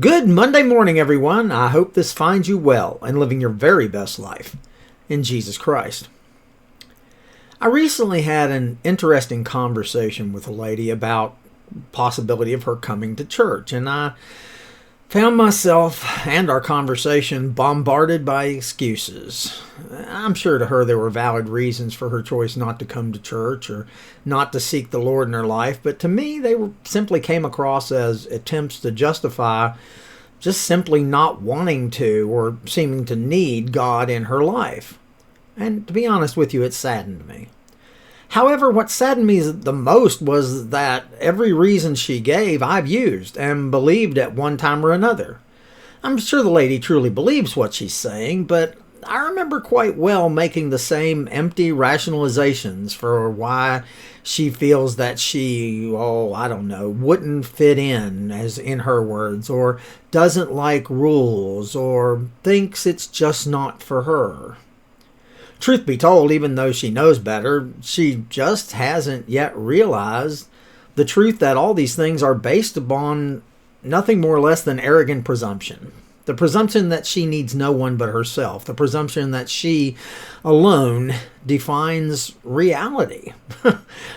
Good Monday morning, everyone. I hope this finds you well and living your very best life in Jesus Christ. I recently had an interesting conversation with a lady about possibility of her coming to church, and I found myself and our conversation bombarded by excuses. I'm sure to her there were valid reasons for her choice not to come to church or not to seek the Lord in her life, but to me they simply came across as attempts to justify just simply not wanting to or seeming to need God in her life. And to be honest with you, it saddened me. However, what saddened me the most was that every reason she gave I've used and believed at one time or another. I'm sure the lady truly believes what she's saying, but I remember quite well making the same empty rationalizations for why she feels that she, wouldn't fit in, as in her words, or doesn't like rules, or thinks it's just not for her. Truth be told, even though she knows better, she just hasn't yet realized the truth that all these things are based upon nothing more or less than arrogant presumption. The presumption that she needs no one but herself. The presumption that she alone defines reality.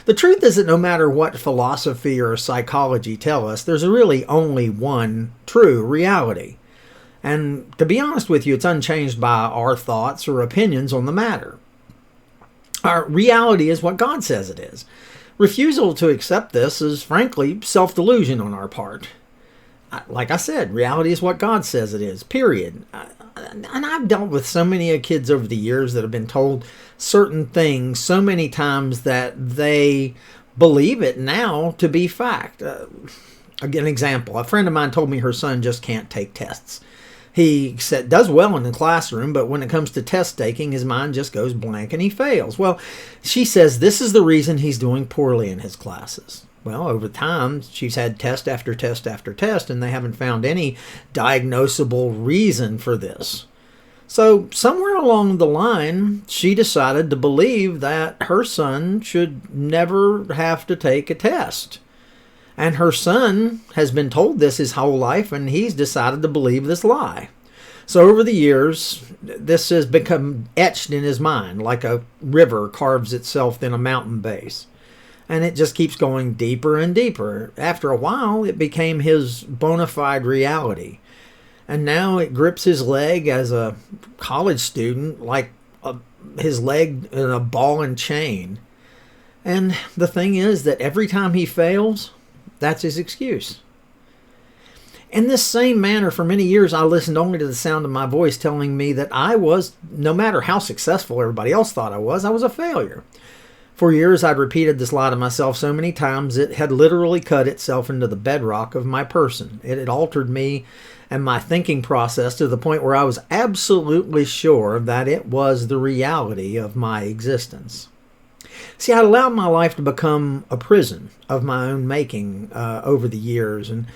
The truth is that no matter what philosophy or psychology tell us, there's really only one true reality. And to be honest with you, it's unchanged by our thoughts or opinions on the matter. Our reality is what God says it is. Refusal to accept this is, frankly, self-delusion on our part. Like I said, reality is what God says it is, period. And I've dealt with so many kids over the years that have been told certain things so many times that they believe it now to be fact. An example, a friend of mine told me her son just can't take tests. He does well in the classroom, but when it comes to test taking, his mind just goes blank and he fails. Well, she says this is the reason he's doing poorly in his classes. Well, over time, she's had test after test after test, and they haven't found any diagnosable reason for this. So somewhere along the line, she decided to believe that her son should never have to take a test. And her son has been told this his whole life, and he's decided to believe this lie. So over the years, this has become etched in his mind like a river carves itself in a mountain base. And it just keeps going deeper and deeper. After a while, it became his bona fide reality. And now it grips his leg as a college student like his leg in a ball and chain. And the thing is that every time he fails, that's his excuse. In this same manner, for many years, I listened only to the sound of my voice telling me that I was, no matter how successful everybody else thought I was a failure. For years, I'd repeated this lie to myself so many times, it had literally cut itself into the bedrock of my person. It had altered me and my thinking process to the point where I was absolutely sure that it was the reality of my existence. See, I'd allowed my life to become a prison of my own making over the years, and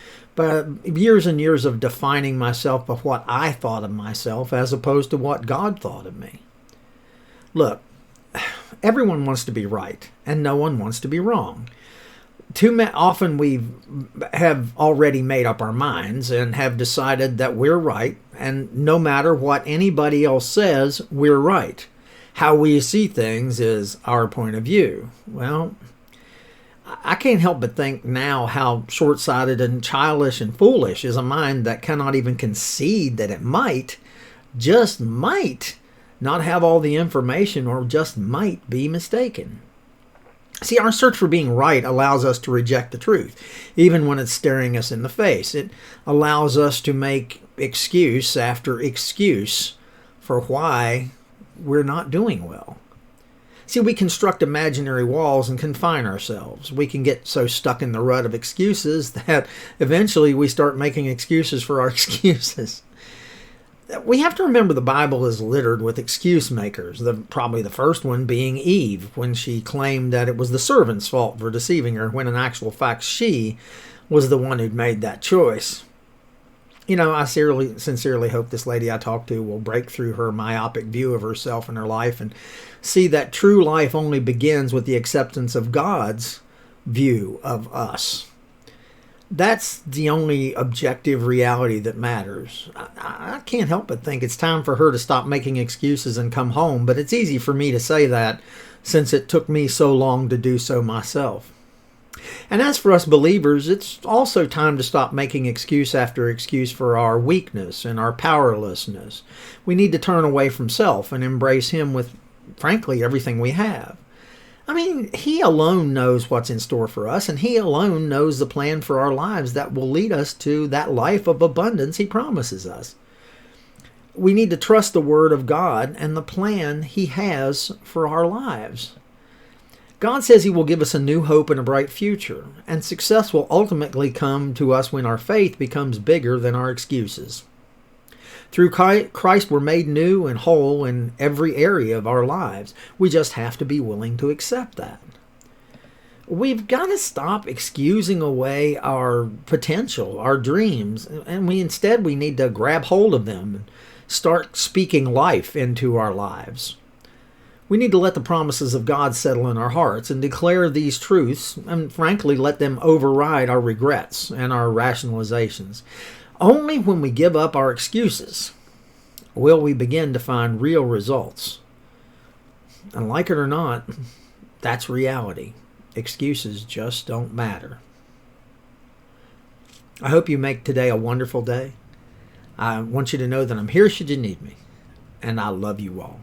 years and years of defining myself by what I thought of myself as opposed to what God thought of me. Look, everyone wants to be right, and no one wants to be wrong. Too often we have already made up our minds and have decided that we're right, and no matter what anybody else says, we're right. How we see things is our point of view. Well, I can't help but think now how short-sighted and childish and foolish is a mind that cannot even concede that it just might, not have all the information or just might be mistaken. See, our search for being right allows us to reject the truth, even when it's staring us in the face. It allows us to make excuse after excuse for why we're not doing well. See, we construct imaginary walls and confine ourselves. We can get so stuck in the rut of excuses that eventually we start making excuses for our excuses. We have to remember the Bible is littered with excuse makers, probably the first one being Eve, when she claimed that it was the servant's fault for deceiving her, when in actual fact she was the one who'd made that choice. You know, I sincerely hope this lady I talked to will break through her myopic view of herself and her life and see that true life only begins with the acceptance of God's view of us. That's the only objective reality that matters. I can't help but think it's time for her to stop making excuses and come home, but it's easy for me to say that since it took me so long to do so myself. And as for us believers, it's also time to stop making excuse after excuse for our weakness and our powerlessness. We need to turn away from self and embrace Him with, frankly, everything we have. I mean, He alone knows what's in store for us, and He alone knows the plan for our lives that will lead us to that life of abundance He promises us. We need to trust the Word of God and the plan He has for our lives. God says He will give us a new hope and a bright future, and success will ultimately come to us when our faith becomes bigger than our excuses. Through Christ, we're made new and whole in every area of our lives. We just have to be willing to accept that. We've got to stop excusing away our potential, our dreams, and we need to grab hold of them and start speaking life into our lives. We need to let the promises of God settle in our hearts and declare these truths, and frankly, let them override our regrets and our rationalizations. Only when we give up our excuses will we begin to find real results. And like it or not, that's reality. Excuses just don't matter. I hope you make today a wonderful day. I want you to know that I'm here should you need me, and I love you all.